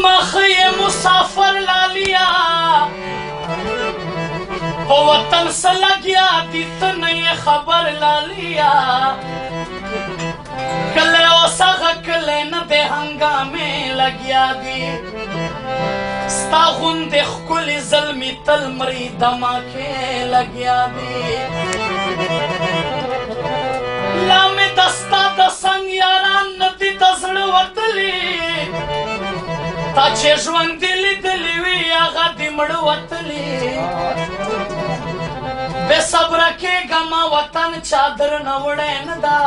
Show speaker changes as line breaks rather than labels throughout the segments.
مخی مسافر لالیا پا وطن سے لگیا دیتا نئی خبر لالیا کلے او ساغا کلے ندے ہنگامے لگیا دی ستا غند خکل ظلمی تل مری دماکے لگیا دی لامی دستا دسنگ یاران ندی دزڑ وطلی تا چه ژوند دلی دلی وی آغا دی مړ وطلی بے صبر کېږم وطن چادر نه وړی نه ده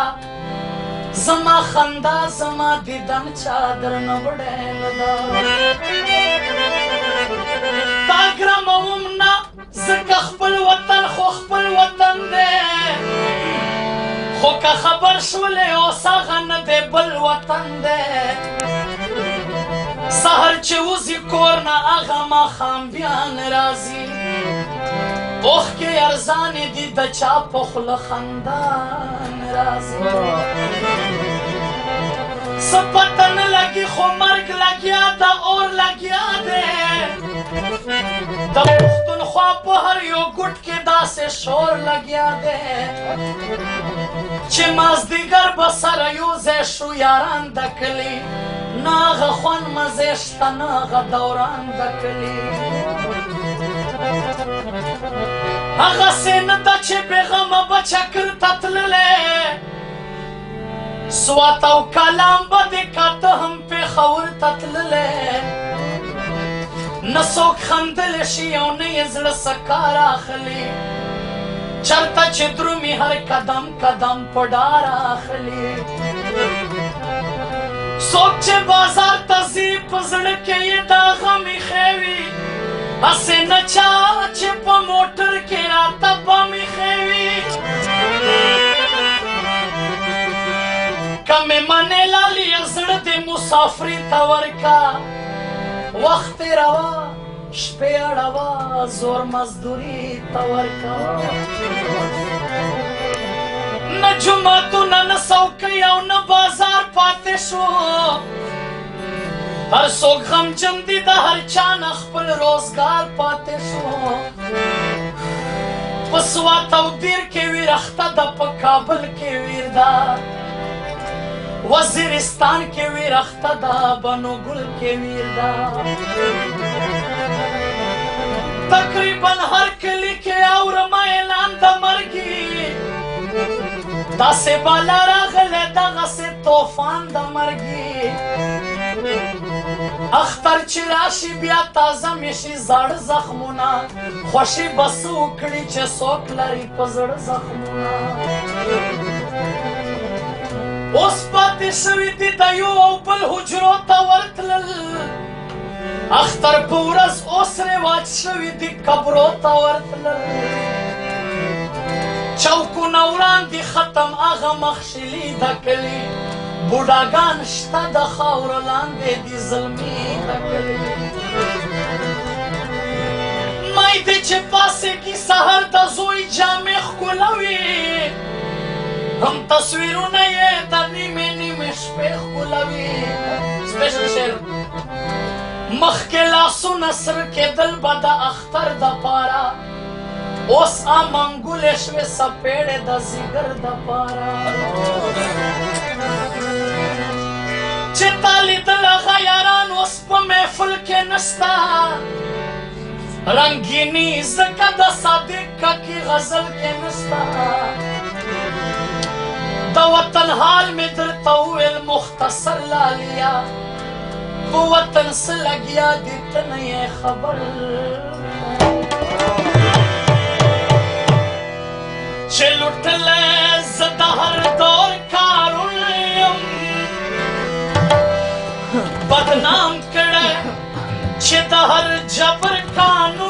زما خندا زما دیدن چادر نه وړی نه ده تا ګرموم نه ځکه خپل وطن خو خپل وطن دی خو که خبر شولې اوس هغه نه دی بل وطن دی سهر چې وځي کور نه هغه ماښام بیا نه راځي اوښکې ارزانې دي د چا په خوله خندا نه راځي څه پته نه لګي خو مرګ لګیا ده اور لګیا دی د پښتونخوا په هر یو ګوټ کې داسې شور لګیا دی چې مازدیګر به سره یو ځای شو یاران د کلي نه هغه خوند مزې شته نه هغه دوران د کلي هغسې نه ده چې بېغمه به چکر ته تللی سوات او کلام به دې کاته هم پېښور ته تللی نه څوک خندلی شي او نه یې زړه څه کار اخلي چرته چې درومي هر قدم قدم په ډار اخلي څوک چې بازار ته ځي په زړه کې یې دا غم ایښی وي هسې نه چا چې په موټر کې راته بم ایښی وي که مې منې لالي زړه دې مسافري ته ورکه وخت تېروه شپې اړوه زور مزدوري ته ورکه نه جوماتونه نه څوکۍ او نه بازار پاتې شو هر څوک غمجن دي د هر چا نه خپل روزګار پاتې شو په سوات او دیر کې ویر اخته ده په کابل کې ویر ده وزیرستان کې ویر اخته ده بنو ګل کې ویر ده تقریبا هر کلي کې اورم اعلان د مرګي داسې بالا راغلی دغسې طوفان د مرګي اختر چې راشي بیا تازه مې شي زاړه زخمونه خوښي به څه وکړي چې څوک لري په زړه زخمونه اوس پاتې شوي دي د یو او بل حجرو ته ورتلل اختر په ورځ اوس رواج شوي دي قبرو ته ورتلل چوکونه وړاندې ختم هغه مخشلي د کلي بوډاګان شته د خاورو لاندې دي زلمي د کلي مایدې چې پاسېږي سهار د زوی جامې ښکلوي هم تصویرونه یې د نیمې نیمې شپې ښکلوي سپیشل شعر مخکې لاسونه سره کېدل به د اختر دپاره اوس امنګولې شوې سپېړې د ځیګر دپاره چې تا لیدل هغه یاران اوس په محفل کې نشته رنګیني ځکه د صادق کاکي غزل کې نشته د وطن حال مې درته وویل مختصر لالیا په وطن څه لګیا دي ته نه یې خبر چې لوټلی زه د هر دور کارون یم بدنام کړی چې د هر جبر قانون